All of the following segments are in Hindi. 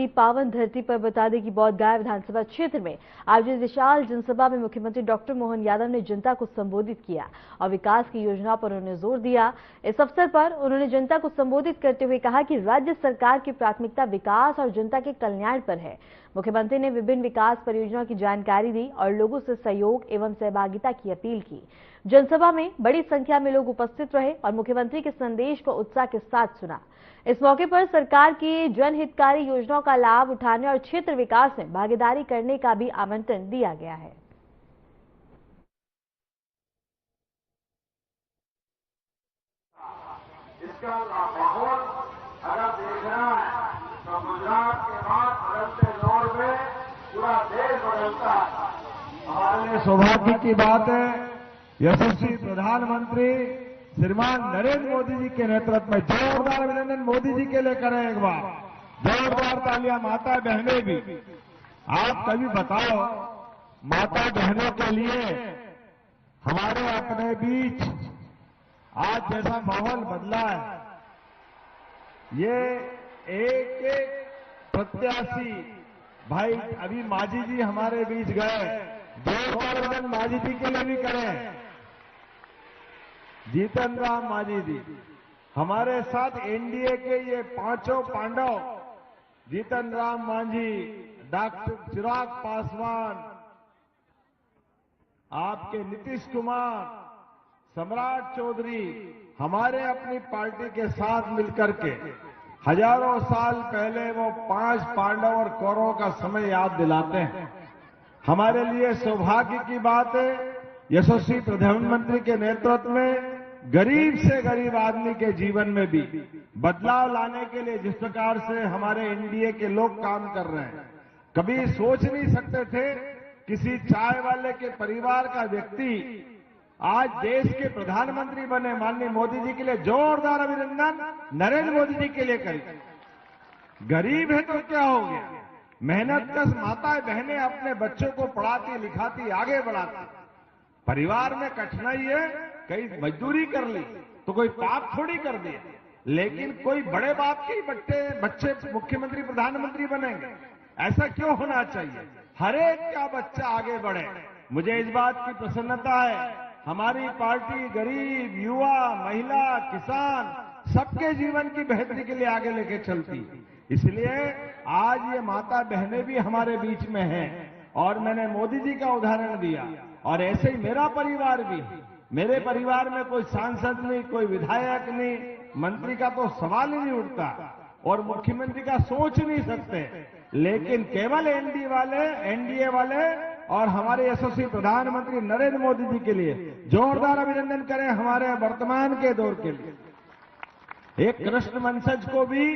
की पावन धरती पर बता दें कि बौद्धगया विधानसभा क्षेत्र में आयोजित विशाल जनसभा में मुख्यमंत्री डॉक्टर मोहन यादव ने जनता को संबोधित किया और विकास की योजनाओं पर उन्होंने जोर दिया। इस अवसर पर उन्होंने जनता को संबोधित करते हुए कहा कि राज्य सरकार की प्राथमिकता विकास और जनता के कल्याण पर है। मुख्यमंत्री ने विभिन्न विकास परियोजनाओं की जानकारी दी और लोगों से सहयोग एवं सहभागिता की अपील की। जनसभा में बड़ी संख्या में लोग उपस्थित रहे और मुख्यमंत्री के संदेश को उत्साह के साथ सुना। इस मौके पर सरकार की जनहितकारी योजनाओं का लाभ उठाने और क्षेत्र विकास में भागीदारी करने का भी आमंत्रण दिया गया है। इसका माहौल अगर देखना है तो गुजरात के बाद बदलते दौर में पूरा देश बदलता है। हमारे लिए सौभाग्य की बात है, यशस्वी प्रधानमंत्री श्रीमान नरेंद्र मोदी जी के नेतृत्व में जोरदार अभिनंदन मोदी जी के लिए करें। एक बार जोरदार तालियां माता बहनें भी। आप कभी बताओ, माता बहनों के लिए हमारे अपने बीच आज जैसा माहौल बदला है, ये एक एक प्रत्याशी भाई अभी मांझी जी हमारे बीच गए, जोरदार अभिनंदन मांझी जी के लिए भी करें। जीतन राम मांझी जी हमारे साथ एनडीए के ये पांचों पांडव, जीतन राम मांझी, डॉक्टर चिराग पासवान, आपके नीतीश कुमार, सम्राट चौधरी, हमारे अपनी पार्टी के साथ मिलकर के हजारों साल पहले वो 5 पांडव और कौरवों का समय याद दिलाते हैं। हमारे लिए सौभाग्य की बात है, यशस्वी प्रधानमंत्री के नेतृत्व में गरीब से गरीब आदमी के जीवन में भी बदलाव लाने के लिए जिस प्रकार से हमारे एनडीए के लोग काम कर रहे हैं, कभी सोच नहीं सकते थे किसी चाय वाले के परिवार का व्यक्ति आज देश के प्रधानमंत्री बने। माननीय मोदी जी के लिए जोरदार अभिनंदन नरेंद्र मोदी जी के लिए करें। गरीब है तो क्या हो गया, मेहनत कश माताएं बहनें अपने बच्चों को पढ़ाती लिखाती आगे बढ़ाती। परिवार में कठिनाई है, कहीं मजदूरी कर ली तो कोई पाप थोड़ी कर दिया, लेकिन कोई बड़े बाप के बच्चे मुख्यमंत्री प्रधानमंत्री बनेंगे, ऐसा क्यों होना चाहिए। हर एक का बच्चा आगे बढ़े। मुझे इस बात की प्रसन्नता है, हमारी पार्टी गरीब, युवा, महिला, किसान सबके जीवन की बेहतरी के लिए आगे लेके चलती है। इसलिए आज ये माता बहनें भी हमारे बीच में हैं और मैंने मोदी जी का उदाहरण दिया और ऐसे ही मेरा परिवार भी। मेरे परिवार में कोई सांसद नहीं, कोई विधायक नहीं, मंत्री का तो सवाल ही नहीं उठता और मुख्यमंत्री का सोच नहीं सकते, लेकिन केवल एनडीए वाले और हमारे यशस्वी प्रधानमंत्री नरेंद्र मोदी जी के लिए जोरदार अभिनंदन करें। हमारे वर्तमान के दौर के लिए एक कृष्ण वंशज को भी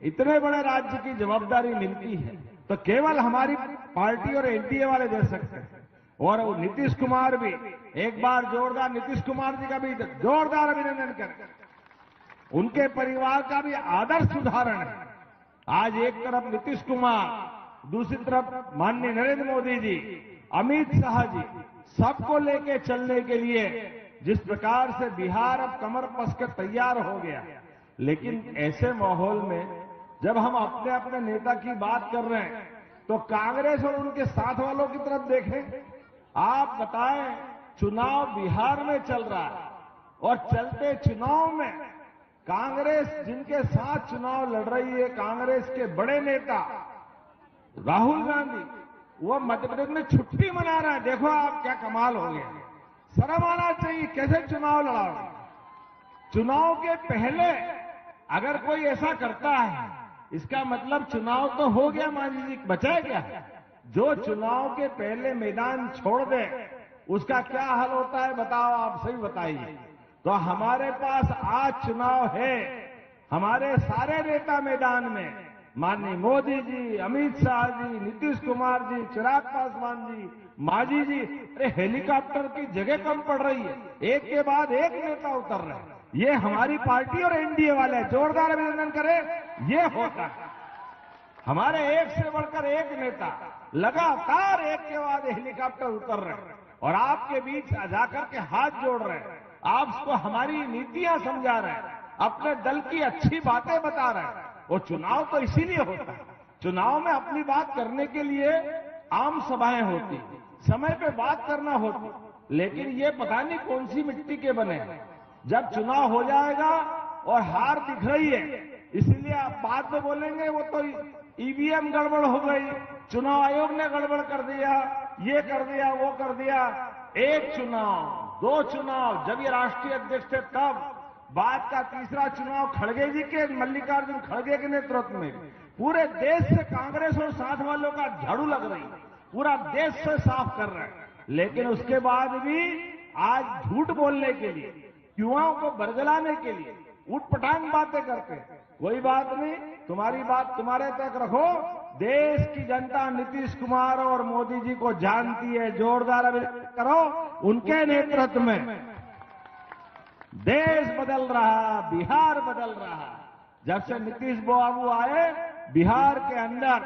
इतने बड़े राज्य की जवाबदारी मिलती है तो केवल हमारी पार्टी और एनडीए वाले दे सकते हैं। और नीतीश कुमार भी, एक बार जोरदार नीतीश कुमार जी का भी जोरदार अभिनंदन करें। उनके परिवार का भी आदर्श उदाहरण है। आज एक तरफ नीतीश कुमार, दूसरी तरफ माननीय नरेंद्र मोदी जी, अमित शाह जी, सबको लेके चलने के लिए जिस प्रकार से बिहार अब कमर कसकर तैयार हो गया, लेकिन ऐसे माहौल में जब हम अपने अपने नेता की बात कर रहे हैं तो कांग्रेस और उनके साथ वालों की तरफ देखें। आप बताएं, चुनाव बिहार में चल रहा है और चलते चुनाव में कांग्रेस जिनके साथ चुनाव लड़ रही है, कांग्रेस के बड़े नेता राहुल गांधी, वो मध्य प्रदेश में छुट्टी मना रहा है। देखो आप क्या कमाल हो गया, शर्म आना चाहिए। कैसे चुनाव लड़ाओगे? चुनाव के पहले अगर कोई ऐसा करता है, इसका मतलब चुनाव तो हो गया, मांझी जी बचा क्या? जो चुनाव के पहले मैदान छोड़ दे उसका क्या हाल होता है बताओ, आप सही बताइए। तो हमारे पास आज चुनाव है, हमारे सारे नेता मैदान में, माननीय मोदी जी, अमित शाह जी, नीतीश कुमार जी, चिराग पासवान जी, मांझी जी, अरे हेलीकॉप्टर की जगह कम पड़ रही है, एक के बाद एक नेता उतर रहे हैं। ये हमारी पार्टी और एनडीए वाले, जोरदार अभिनंदन करें। ये होता है हमारे एक से बढ़कर एक नेता लगातार एक के बाद हेलीकॉप्टर उतर रहे हैं और आपके बीच जाकर के हाथ जोड़ रहे हैं, आपको हमारी नीतियां समझा रहे हैं, अपने दल की अच्छी बातें बता रहे हैं। वो चुनाव तो इसीलिए होता है चुनाव में अपनी बात करने के लिए आम सभाएं होती, समय पे बात करना होती, लेकिन ये पता नहीं कौन सी मिट्टी के बने हैं। जब चुनाव हो जाएगा और हार दिख रही है, इसलिए आप बाद में बोलेंगे वो तो ईवीएम गड़बड़ हो गई, चुनाव आयोग ने गड़बड़ कर दिया, ये कर दिया, वो कर दिया। एक चुनाव, दो चुनाव, जब ये राष्ट्रीय अध्यक्ष थे तब, बाद का तीसरा चुनाव खड़गे जी के, मल्लिकार्जुन खड़गे के नेतृत्व में पूरे देश से कांग्रेस और साथ वालों का झाड़ू लग रही, पूरा देश से साफ कर रहे हैं। लेकिन उसके बाद भी आज झूठ बोलने के लिए, युवाओं को बरगलाने के लिए उठपटांग बातें करते हैं। कोई बात नहीं, तुम्हारी बात तुम्हारे तक रखो। देश की जनता नीतीश कुमार और मोदी जी को जानती है। जोरदार अभिनंदन करो, उनके नेतृत्व में देश बदल रहा, बिहार बदल रहा। जब से नीतीश बाबू आए, बिहार के अंदर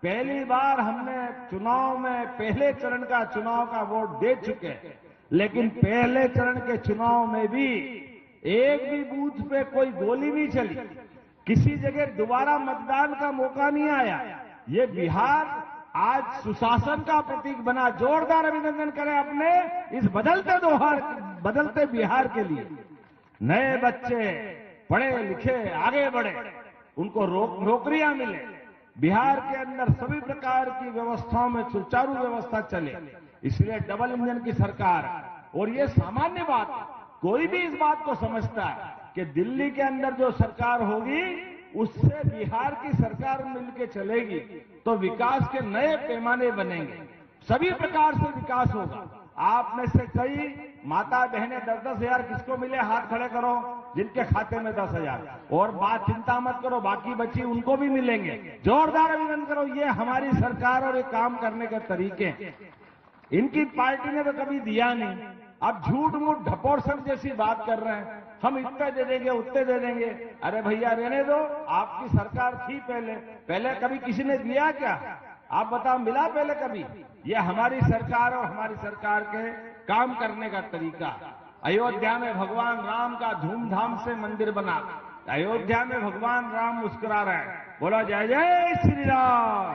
पहली बार हमने चुनाव में पहले चरण का चुनाव का वोट दे चुके हैं, लेकिन पहले चरण के चुनाव में भी एक भी बूथ पे कोई गोली नहीं चली, किसी जगह दोबारा मतदान का मौका नहीं आया। ये बिहार आज सुशासन का प्रतीक बना। जोरदार अभिनंदन करें अपने इस बदलते बिहार के लिए। नए बच्चे पढ़े लिखे आगे बढ़े, उनको नौकरियां मिले, बिहार के अंदर सभी प्रकार की व्यवस्थाओं में सुचारू व्यवस्था चले, इसलिए डबल इंजन की सरकार। और ये सामान्य बात है, कोई भी इस बात को समझता है कि दिल्ली के अंदर जो सरकार होगी उससे बिहार की सरकार मिलकर चलेगी तो विकास के नए पैमाने बनेंगे, सभी प्रकार से विकास होगा। आप में से कई माता बहनें 10-10 हजार किसको मिले, हाथ खड़े करो जिनके खाते में 10 हजार। और बात चिंता मत करो, बाकी बची उनको भी मिलेंगे। जोरदार अभिनंदन करो। ये हमारी सरकार और ये काम करने के तरीके। इनकी पार्टी ने तो कभी दिया नहीं, अब झूठ मूठ ढपोरसट जैसी बात कर रहे हैं, हम इतने दे देंगे उतने दे देंगे। अरे भैया रहने दो, आपकी सरकार थी पहले कभी किसी ने दिया क्या? आप बताओ, मिला पहले कभी? ये हमारी सरकार और हमारी सरकार के काम करने का तरीका। अयोध्या में भगवान राम का धूमधाम से मंदिर बना, अयोध्या में भगवान राम मुस्कुरा रहे हैं, बोलो जय जय श्री राम।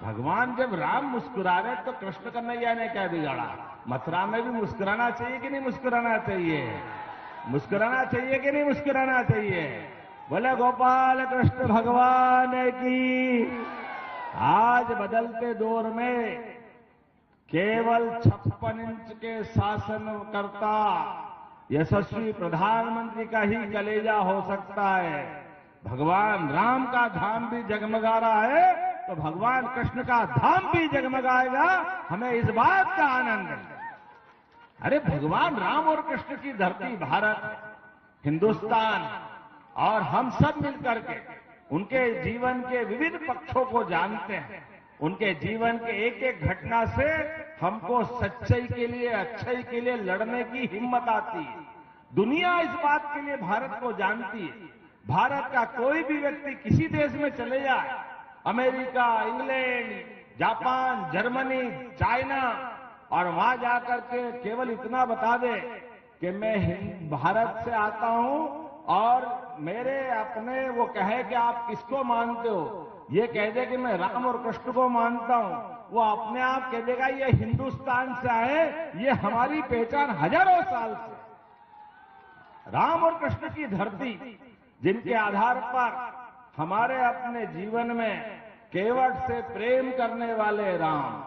भगवान जब राम मुस्कुरा रहे तो कृष्ण कन्हैया ने क्या बिगाड़ा? मथुरा में भी मुस्कुराना चाहिए कि नहीं मुस्कुराना चाहिए? मुस्कुराना चाहिए कि नहीं मुस्कुराना चाहिए? बोले गोपाल कृष्ण भगवान की। आज बदलते दौर में केवल 56 इंच के शासनकर्ता यशस्वी प्रधानमंत्री का ही कलेजा हो सकता है। भगवान राम का धाम भी जगमगा रहा है तो भगवान कृष्ण का धाम भी जगमगाएगा। हमें इस बात का आनंद है। अरे भगवान राम और कृष्ण की धरती भारत, हिंदुस्तान, और हम सब मिलकर के उनके जीवन के विविध पक्षों को जानते हैं। उनके जीवन के एक एक घटना से हमको सच्चाई के लिए, अच्छाई के लिए लड़ने की हिम्मत आती है। दुनिया इस बात के लिए भारत को जानती है। भारत का कोई भी व्यक्ति किसी देश में चले जाए, America, England, Japan, Germany, China, और वहां जाकर के केवल इतना बता दे कि मैं भारत से आता हूं और मेरे अपने, वो कहे कि आप किसको मानते हो, ये कह दे कि मैं राम और कृष्ण को मानता हूं, वो अपने आप कह देगा ये हिंदुस्तान से आए, ये हमारी पहचान हजारों साल से। राम और कृष्ण की धरती, जिनके आधार पर हमारे अपने जीवन में केवट से प्रेम करने वाले राम,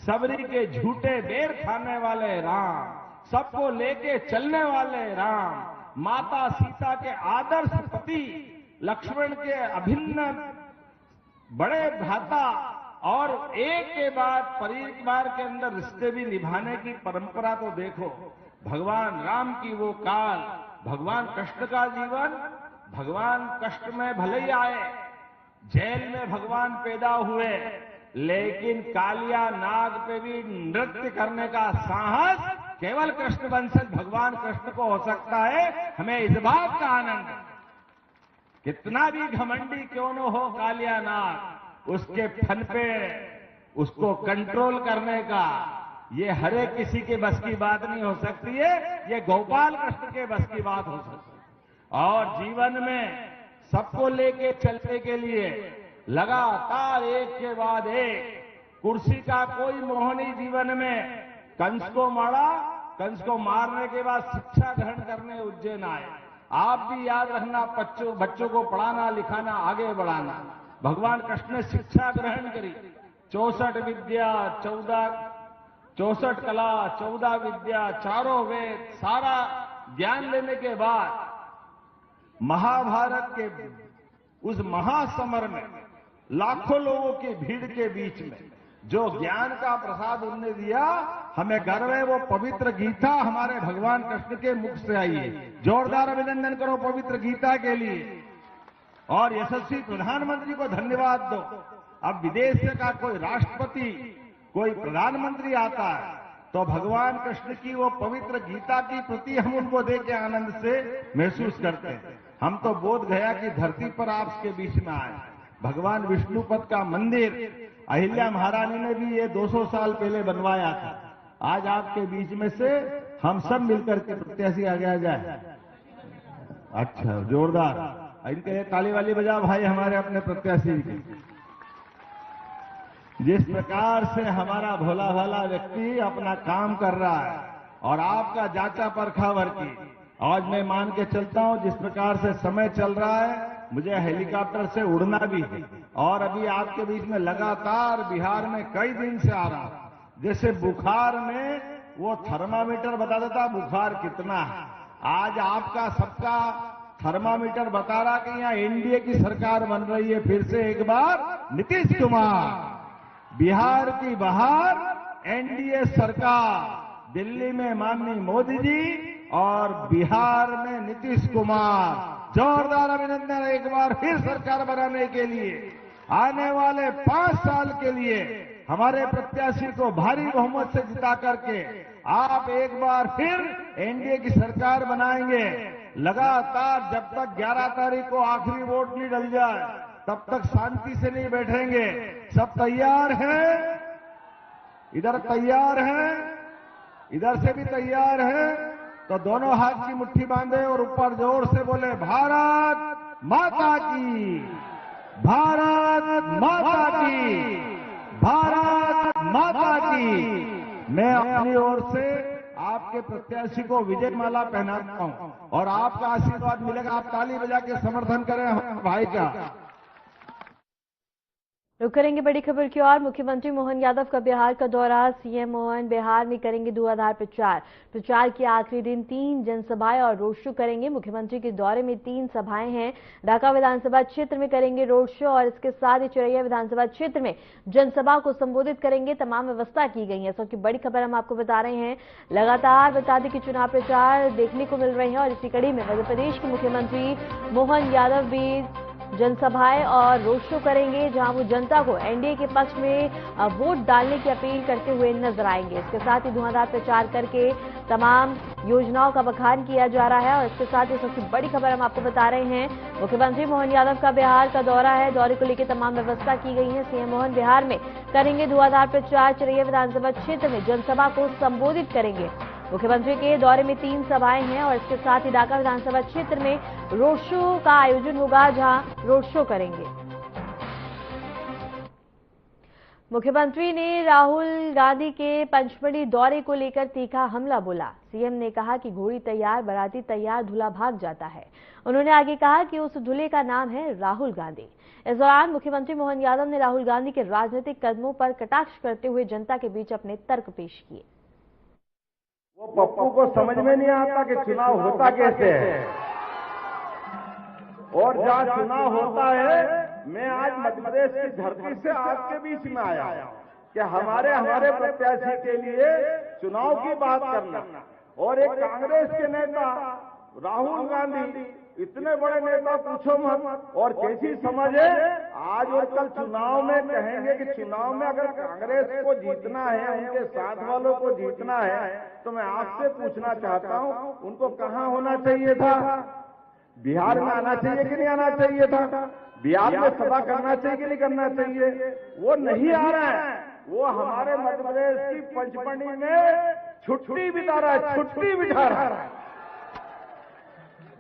सबरी के झूठे बेर खाने वाले राम, सबको लेके चलने वाले राम, माता सीता के आदर्श पति, लक्ष्मण के अभिन्न बड़े भ्राता, और एक के बाद परिवार के अंदर रिश्ते भी निभाने की परंपरा तो देखो। भगवान राम की वो काल, भगवान कृष्ण का जीवन, भगवान कष्ट में भले ही आए, जेल में भगवान पैदा हुए, लेकिन कालिया नाग पे भी नृत्य करने का साहस केवल कृष्ण वंशज भगवान कृष्ण को हो सकता है। हमें इस बात का आनंद है। कितना भी घमंडी क्यों न हो कालिया नाग, उसके फन पे उसको कंट्रोल करने का ये हर एक किसी के बस की बात नहीं हो सकती है, ये गोपाल कृष्ण के बस की बात हो सकती है। और जीवन में सबको लेके चलने के लिए लगातार एक के बाद एक कुर्सी का कोई मोहनी जीवन में कंस को मारा, कंस को मारने के बाद शिक्षा ग्रहण करने उज्जैन आए। आप भी याद रखना, बच्चों को पढ़ाना लिखाना आगे बढ़ाना। भगवान कृष्ण ने शिक्षा ग्रहण करी, 64 विद्या 64 कला 14 विद्या, चारों वेद, सारा ज्ञान लेने के बाद महाभारत के उस महासमर में लाखों लोगों की भीड़ के बीच में जो ज्ञान का प्रसाद उन्होंने दिया, हमें गर्व है। वो पवित्र गीता हमारे भगवान कृष्ण के मुख से आई है। जोरदार अभिनंदन करो पवित्र गीता के लिए और यशस्वी प्रधानमंत्री को धन्यवाद दो। अब विदेश से का कोई राष्ट्रपति, कोई प्रधानमंत्री आता है तो भगवान कृष्ण की वो पवित्र गीता की प्रति हम उनको देख के आनंद से महसूस करते हैं। हम तो बोध गया की धरती पर आपके बीच में आए। भगवान विष्णुपद का मंदिर अहिल्या महारानी ने भी ये 200 साल पहले बनवाया था। आज आपके बीच में से हम सब मिलकर के प्रत्याशी आगे आ जाए। अच्छा, जोरदार इनके ताली वाली बजा भाई हमारे अपने प्रत्याशी की। जिस प्रकार से हमारा भोला भाला व्यक्ति अपना काम कर रहा है और आपका जांचा परखा वर्की, आज मैं मान के चलता हूं जिस प्रकार से समय चल रहा है, मुझे हेलीकॉप्टर से उड़ना भी है और अभी आपके बीच में लगातार बिहार में कई दिन से आ रहा हूं। जैसे बुखार में वो थर्मामीटर बता देता बुखार कितना है, आज आपका सबका थर्मामीटर बता रहा कि यहाँ एनडीए की सरकार बन रही है। फिर से एक बार नीतीश कुमार, बिहार की बहार एनडीए सरकार, दिल्ली में माननीय मोदी जी और बिहार में नीतीश कुमार। जोरदार अभिनंदन एक बार फिर सरकार बनाने के लिए। आने वाले 5 साल के लिए हमारे प्रत्याशी को भारी बहुमत से जिता करके आप एक बार फिर एनडीए की सरकार बनाएंगे। लगातार जब तक 11 तारीख को आखिरी वोट नहीं डल जाए तब तक शांति से नहीं बैठेंगे। सब तैयार हैं? इधर तैयार हैं, इधर से भी तैयार हैं, तो दोनों हाथ की मुट्ठी बांधे और ऊपर जोर से बोले भारत माता की, भारत माता की, भारत माता की। मैं अपनी ओर से आपके प्रत्याशी को विजय माला पहनाता हूं और आपका आशीर्वाद मिलेगा। आप ताली बजा के समर्थन करें हमारे भाई का। रुक करेंगे बड़ी खबर की ओर। मुख्यमंत्री मोहन यादव का बिहार का दौरा। सीएम मोहन बिहार में करेंगे धुआंधार प्रचार। प्रचार के आखिरी दिन 3 जनसभाएं और रोड शो करेंगे। मुख्यमंत्री के दौरे में 3 सभाएं हैं। ढाका विधानसभा क्षेत्र में करेंगे रोड शो और इसके साथ ही चिरैया विधानसभा क्षेत्र में जनसभा को संबोधित करेंगे। तमाम व्यवस्था की गई है। सबकी बड़ी खबर हम आपको बता रहे हैं। लगातार बता दें कि चुनाव प्रचार देखने को मिल रहे हैं और इसी कड़ी में मध्य प्रदेश के मुख्यमंत्री मोहन यादव भी जनसभाएं और रोड शो करेंगे, जहां वो जनता को एनडीए के पक्ष में वोट डालने की अपील करते हुए नजर आएंगे। इसके साथ ही धुआंधार प्रचार करके तमाम योजनाओं का बखान किया जा रहा है और इसके साथ ही सबसे बड़ी खबर हम आपको बता रहे हैं। मुख्यमंत्री मोहन यादव का बिहार का दौरा है। दौरे को लेकर तमाम व्यवस्था की गई है। सीएम मोहन बिहार में करेंगे धुआंधार प्रचार। चिरैया विधानसभा क्षेत्र में जनसभा को संबोधित करेंगे। मुख्यमंत्री के दौरे में 3 सभाएं हैं और इसके साथ ही ढाका विधानसभा क्षेत्र में रोड शो का आयोजन होगा, जहां रोड शो करेंगे। मुख्यमंत्री ने राहुल गांधी के पंचमढ़ी दौरे को लेकर तीखा हमला बोला। सीएम ने कहा कि घोड़ी तैयार, बाराती तैयार, दूल्हा भाग जाता है। उन्होंने आगे कहा कि उस दूल्हे का नाम है राहुल गांधी। इस दौरान मुख्यमंत्री मोहन यादव ने राहुल गांधी के राजनीतिक कदमों पर कटाक्ष करते हुए जनता के बीच अपने तर्क पेश किए। वो पप्पू को समझ में नहीं आता कि चुनाव होता कैसे है और जहाँ चुनाव होता है। मैं आज मध्य प्रदेश की धरती से आपके बीच में आया कि हमारे प्रत्याशी के लिए चुनाव की बात करना। और एक कांग्रेस के नेता राहुल गांधी, इतने बड़े नेता पूछो मत, और कैसी समझ है। आज और कल चुनाव में कहेंगे कि चुनाव में अगर कांग्रेस को जीतना है, उनके साथ वालों को जीतना है, तो मैं आपसे पूछना चाहता हूं, उनको कहां होना चाहिए था? बिहार में आना चाहिए कि नहीं आना चाहिए था? बिहार में सभा करना चाहिए कि नहीं करना चाहिए? वो नहीं आ रहा है। वो हमारे मध्य प्रदेश की पंचमढ़ी में छुट्टी बिता रहा है, छुट्टी बिता रहा है।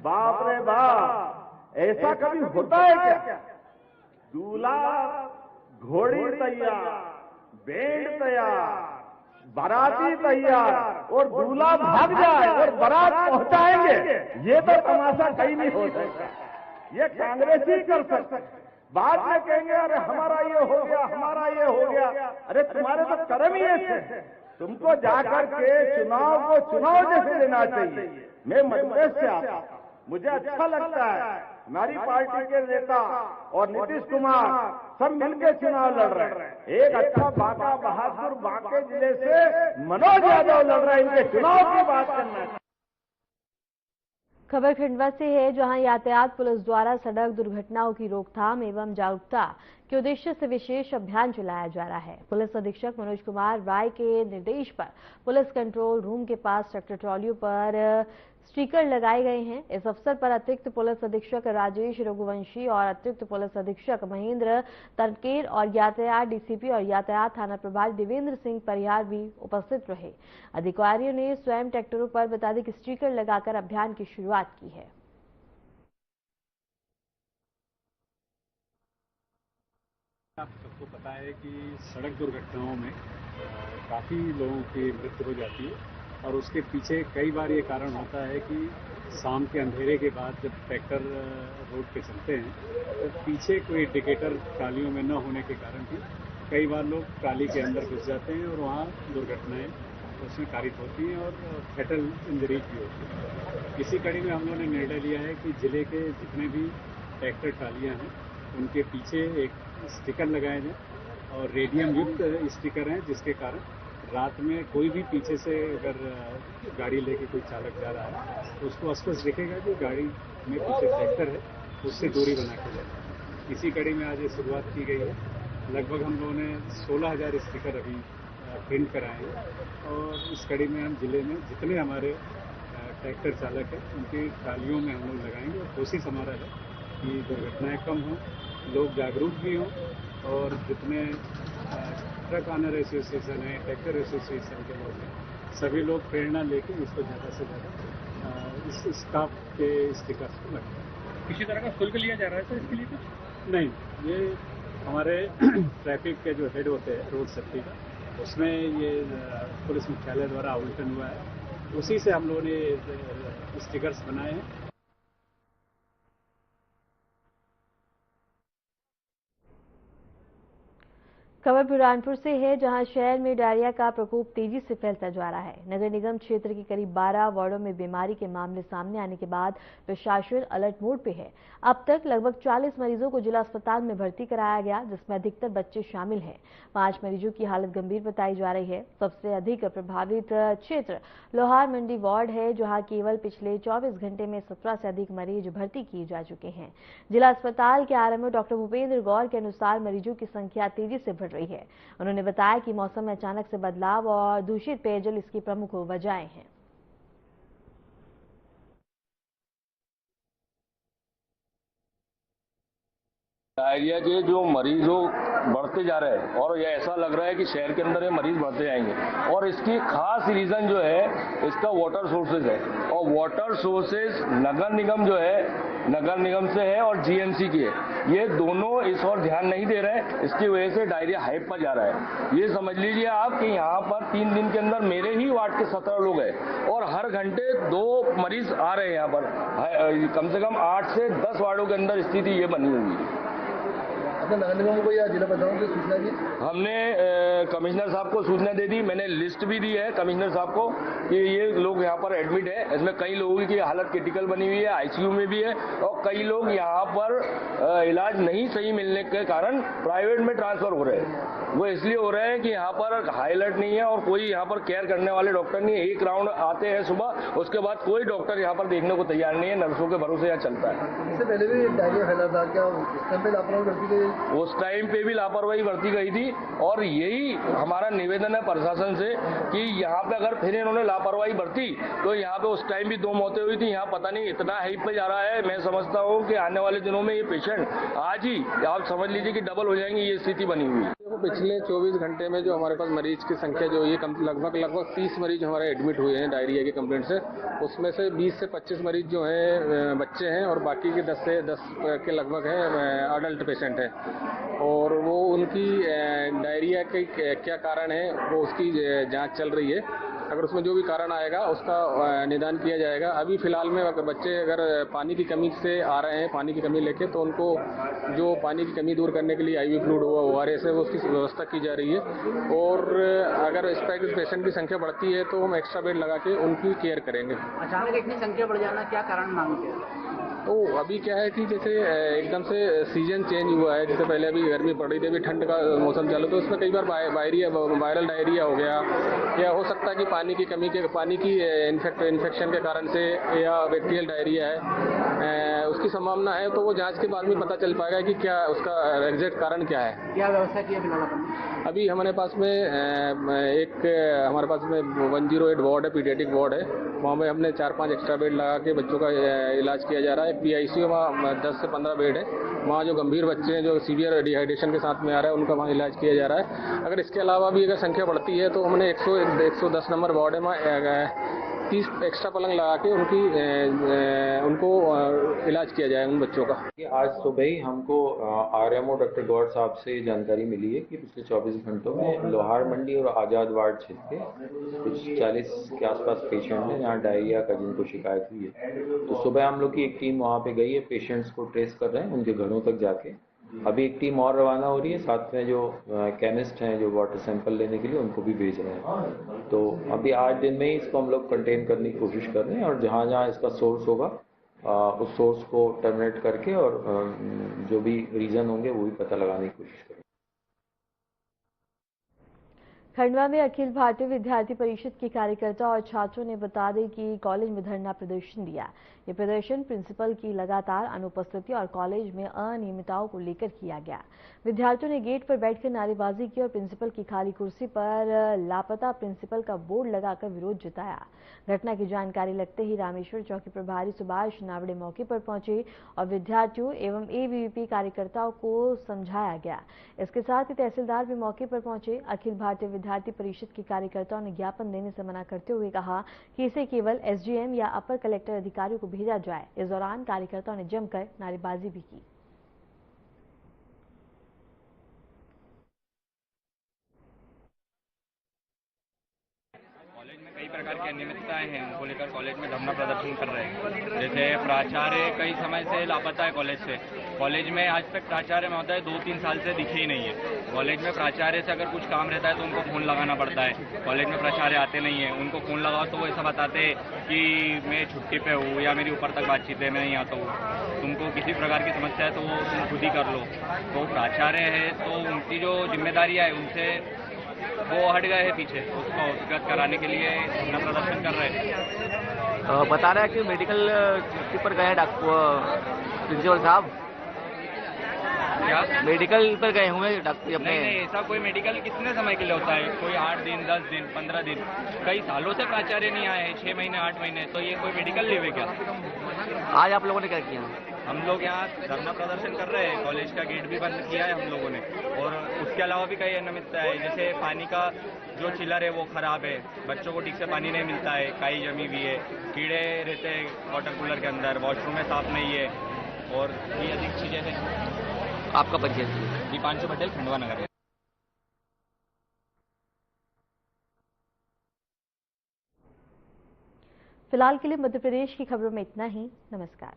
बाप रे बाप, ऐसा कभी होता है क्या? दूल्हा घोड़ी तैयार, बैंड तैयार, बाराती तैयार और दूल्हा भाग जाए और बारात पहुंचाएंगे, ये तो तमाशा कहीं नहीं हो सकता। ये कांग्रेस ही कर सकता। बाद में कहेंगे अरे हमारा ये हो गया, हमारा ये हो गया। अरे तुम्हारे तो कर्म ही ऐसे। तुमको जाकर के चुनाव को चुनाव जैसे लेना चाहिए। मैं मध्यप्रदेश से आता हूं, मुझे अच्छा लगता है हमारी पार्टी के नेता और नीतीश कुमार सब मिलकर चुनाव लड़ रहे हैं। एक अच्छा बांका बहादुर बांके जिले से मनोज यादव लड़ रहे हैं, इनके चुनाव की बात करना है। खबर खंडवा से है, जहां यातायात पुलिस द्वारा सड़क दुर्घटनाओं की रोकथाम एवं जागरूकता के उद्देश्य से विशेष अभियान चलाया जा रहा है। पुलिस अधीक्षक मनोज कुमार राय के निर्देश पर पुलिस कंट्रोल रूम के पास ट्रैक्टर ट्रॉलियों पर स्टिकर लगाए गए हैं। इस अवसर पर अतिरिक्त पुलिस अधीक्षक राजेश रघुवंशी और अतिरिक्त पुलिस अधीक्षक महेंद्र तनकेर और यातायात डीसीपी और यातायात थाना प्रभारी देवेंद्र सिंह परिहार भी उपस्थित रहे। अधिकारियों ने स्वयं ट्रैक्टरों पर बता दें कि स्टिकर लगाकर अभियान की शुरुआत की है। आप सबको पता है कि सड़क दुर्घटनाओं में काफ़ी लोगों की मृत्यु हो जाती है और उसके पीछे कई बार ये कारण होता है कि शाम के अंधेरे के बाद जब ट्रैक्टर रोड पे चलते हैं तो पीछे कोई इंडिकेटर ट्रालियों में न होने के कारण भी कई बार लोग ट्राली के अंदर घुस जाते हैं और वहाँ दुर्घटनाएं उसमें कारित होती हैं और फैटल इंजरीज भी होती है। इसी कड़ी में हम लोगों ने निर्णय लिया है कि जिले के जितने भी ट्रैक्टर ट्रालियाँ हैं उनके पीछे एक स्टिकर लगाए जाए और रेडियम युक्त स्टिकर हैं, जिसके कारण रात में कोई भी पीछे से अगर गाड़ी लेके कोई चालक जा रहा है तो उसको स्पष्ट दिखेगा कि गाड़ी में पीछे ट्रैक्टर है, उससे दूरी बना के जाए। इसी कड़ी में आज ये शुरुआत की गई है। लगभग हम लोगों ने 16,000 स्टिकर अभी प्रिंट कराए हैं और इस कड़ी में हम जिले में जितने हमारे ट्रैक्टर चालक हैं उनकी ट्रालियों में हम लोग लगाएंगे और कोशिश हमारा है कि दुर्घटनाएं कम हों, लोग जागरूक भी हों और जितने ट्रक ऑनर एसोसिएशन है, ट्रैक्टर एसोसिएशन के लोग हैं, सभी लोग प्रेरणा लेके इसको ज़्यादा से ज़्यादा इस स्टाफ के स्टिकर्स को लगाएं। किसी तरह का शुल्क लिया जा रहा है सर इसके लिए कुछ? नहीं, ये हमारे ट्रैफिक के जो हेड होते हैं रोड सेफ्टी का, उसमें ये पुलिस मुख्यालय द्वारा आवंटन हुआ है, उसी से हम लोगों ने स्टिकर्स बनाए हैं। खबर बुरहानपुर से है, जहां शहर में डायरिया का प्रकोप तेजी से फैलता जा रहा है। नगर निगम क्षेत्र के करीब 12 वार्डों में बीमारी के मामले सामने आने के बाद प्रशासन अलर्ट मोड पे है। अब तक लगभग 40 मरीजों को जिला अस्पताल में भर्ती कराया गया, जिसमें अधिकतर बच्चे शामिल हैं। 5 मरीजों की हालत गंभीर बताई जा रही है। सबसे अधिक प्रभावित क्षेत्र लोहार मंडी वार्ड है, जहां केवल पिछले 24 घंटे में 17 से अधिक मरीज भर्ती किए जा चुके हैं। जिला अस्पताल के आरएमओ डॉक्टर भूपेंद्र गौर के अनुसार मरीजों की संख्या तेजी से बढ़ रही है। उन्होंने बताया कि मौसम में अचानक से बदलाव और दूषित पेयजल इसकी प्रमुख वजहें हैं। डायरिया के जो मरीजों बढ़ते जा रहे हैं और ये ऐसा लग रहा है कि शहर के अंदर ये मरीज बढ़ते जाएंगे और इसकी खास रीजन जो है इसका वाटर सोर्सेज है और वाटर सोर्सेज नगर निगम जो है नगर निगम से है और जीएमसी की है। ये दोनों इस और ध्यान नहीं दे रहे हैं, इसकी वजह से डायरिया हाइप पर जा रहा है। ये समझ लीजिए आप कि यहाँ पर 3 दिन के अंदर मेरे ही वार्ड के 17 लोग हैं और हर घंटे 2 मरीज आ रहे हैं यहाँ पर। कम से कम 8 से 10 वार्डों के अंदर स्थिति ये बनी हुई है। नगर निगम को या जिला प्रशासन को सूचना दी? हमने कमिश्नर साहब को सूचना दे दी, मैंने लिस्ट भी दी है कमिश्नर साहब को कि ये लोग यहाँ पर एडमिट है। इसमें कई लोगों की हालत क्रिटिकल बनी हुई है, आईसीयू में भी है और कई लोग यहाँ पर इलाज नहीं सही मिलने के कारण प्राइवेट में ट्रांसफर हो रहे हैं। वो इसलिए हो रहे हैं कि यहाँ पर हाई अलर्ट नहीं है और कोई यहाँ पर केयर करने वाले डॉक्टर नहीं है। एक राउंड आते हैं सुबह, उसके बाद कोई डॉक्टर यहाँ पर देखने को तैयार नहीं है, नर्सों के भरोसे यहाँ चलता है। इससे पहले भी डायरिया फैला था, क्या उस टाइम पे लापरवाही बरती गई? उस टाइम पे भी लापरवाही बरती गई थी और यही हमारा निवेदन है प्रशासन से कि यहाँ पे अगर फिर इन्होंने लापरवाही बरती तो यहाँ पे उस टाइम भी 2 मौतें हुई थी। यहाँ पता नहीं इतना हाइप पे जा रहा है, मैं समझता हूँ कि आने वाले दिनों में ये पेशेंट आज ही आप समझ लीजिए कि डबल हो जाएंगे, ये स्थिति बनी हुई है। तो पिछले 24 घंटे में जो हमारे पास मरीज की संख्या जो ये लगभग 30 मरीज हमारे एडमिट हुए हैं डायरिया की कंप्लेंट से। उसमें से 20 से 25 मरीज जो हैं बच्चे हैं और बाकी के 10 से 10 के लगभग हैं अडल्ट पेशेंट हैं। और वो उनकी डायरिया के क्या कारण है वो उसकी जांच चल रही है। अगर उसमें जो भी कारण आएगा उसका निदान किया जाएगा। अभी फिलहाल में अगर बच्चे पानी की कमी से आ रहे हैं, पानी की कमी लेके, तो उनको जो पानी की कमी दूर करने के लिए IV फ्लूइड हुआ ORS है वो उसकी व्यवस्था की जा रही है। और अगर इस टाइप के पेशेंट की संख्या बढ़ती है तो हम एक्स्ट्रा बेड लगा के उनकी केयर करेंगे। अचानक इतनी संख्या बढ़ जाना क्या कारण मांगते हैं? तो अभी क्या है कि जैसे एकदम से सीजन चेंज हुआ है। जैसे पहले अभी गर्मी पड़ रही थी, अभी ठंड का मौसम चालू, तो उसमें कई बार वायरल डायरिया हो गया, या हो सकता है कि पानी की इन्फेक्शन के कारण से, या बैक्टीरियल डायरिया है, उसकी संभावना है। तो वो जांच के बाद में पता चल पाएगा कि क्या उसका एग्जैक्ट कारण क्या है। क्या व्यवस्था की है फिलहाल? अभी हमारे पास में 108 वार्ड है, पीडियाट्रिक वार्ड है। वहाँ में हमने 4-5 एक्स्ट्रा बेड लगा के बच्चों का इलाज किया जा रहा है। एक PICU वहाँ 10 से 15 बेड है। वहाँ जो गंभीर बच्चे हैं जो सीवियर डिहाइड्रेशन के साथ में आ रहा है उनका वहाँ इलाज किया जा रहा है। अगर इसके अलावा भी अगर संख्या बढ़ती है तो हमने 110 नंबर वार्ड है, वहाँ 30 एक्स्ट्रा पलंग लगा के उनको इलाज किया जाए उन बच्चों का। आज सुबह ही हमको RMO डॉक्टर गौर साहब से जानकारी मिली है कि पिछले 24 घंटों में लोहार मंडी और आज़ाद वार्ड क्षेत्र के कुछ 40 के आसपास पेशेंट हैं जहाँ डायरिया का जिनको शिकायत हुई है। तो सुबह हम लोग की एक टीम वहाँ पे गई है, पेशेंट्स को ट्रेस कर रहे हैं उनके घरों तक जाके। अभी एक टीम और रवाना हो रही है, साथ में जो केमिस्ट हैं जो वाटर सैंपल लेने के लिए उनको भी भेज रहे हैं। तो अभी 8 दिन में ही इसको हम लोग कंटेन करने की कोशिश कर रहे हैं, और जहाँ जहाँ इसका सोर्स होगा उस सोर्स को टर्मिनेट करके और जो भी रीज़न होंगे वो भी पता लगाने की कोशिश करेंगे। खंडवा में अखिल भारतीय विद्यार्थी परिषद के कार्यकर्ताओं और छात्रों ने बता दें कि कॉलेज में धरना प्रदर्शन दिया। ये प्रदर्शन प्रिंसिपल की लगातार अनुपस्थिति और कॉलेज में अनियमितताओं को लेकर किया गया। विद्यार्थियों ने गेट पर बैठकर नारेबाजी की और प्रिंसिपल की खाली कुर्सी पर लापता प्रिंसिपल का बोर्ड लगाकर विरोध जताया। घटना की जानकारी लगते ही रामेश्वर चौकी प्रभारी सुभाष नावड़े मौके पर पहुंचे और विद्यार्थियों एवं ABVP कार्यकर्ताओं को समझाया गया। इसके साथ ही तहसीलदार भी मौके पर पहुंचे। अखिल भारतीय विद्यार्थी परिषद के कार्यकर्ताओं ने ज्ञापन देने से मना करते हुए कहा कि इसे केवल SDM या अपर कलेक्टर अधिकारियों को भेजा जाए। इस दौरान कार्यकर्ताओं ने जमकर नारेबाजी भी की। कॉलेज में कई प्रकार की अनियमितताएं हैं, उनको लेकर कॉलेज में धरना प्रदर्शन कर रहे हैं। जैसे प्राचार्य कई समय से लापता है कॉलेज से। कॉलेज में आज तक प्राचार्य महोदय 2-3 साल से दिखे ही नहीं है। कॉलेज में प्राचार्य से अगर कुछ काम रहता है तो उनको फोन लगाना पड़ता है। कॉलेज में प्राचार्य आते नहीं है, उनको फोन लगाओ तो वो ऐसा बताते हैं कि मैं छुट्टी पे हूँ या मेरी ऊपर तक बातचीत है, मैं नहीं आता हूँ। तुमको किसी प्रकार की समस्या है तो वो तुम खुद ही कर लो। तो प्राचार्य है तो उनकी जो जिम्मेदारियाँ है उनसे वो हट गए हैं पीछे, उसको अवगत कराने के लिए धरना प्रदर्शन कर रहे हैं। बता रहा है कि मेडिकल पर गए हैं डॉक्टर प्रिंसिपल साहब। क्या मेडिकल पर गए हुए डॉक्टर अपने? नहीं, ऐसा कोई मेडिकल कितने समय के लिए होता है? कोई 8 दिन, 10 दिन, 15 दिन। कई सालों से प्राचार्य नहीं आए हैं, 6 महीने, 8 महीने, तो ये कोई मेडिकल लीव है क्या? आज आप लोगों ने क्या किया? हम लोग यहाँ धरना प्रदर्शन कर रहे हैं। कॉलेज का गेट भी बंद किया है हम लोगों ने, और उसके अलावा भी कई अनियमितता है। जैसे पानी का जो चिलर है वो खराब है, बच्चों को ठीक से पानी नहीं मिलता है, काई जमी हुई है, कीड़े रहते हैं वाटर कूलर के अंदर, वॉशरूम में साफ नहीं है, और भी अधिक चीजें हैं। आपका पंचायत? दीपांशु पटेल, खंडवा नगर। फिलहाल के लिए मध्य प्रदेश की खबरों में इतना ही। नमस्कार।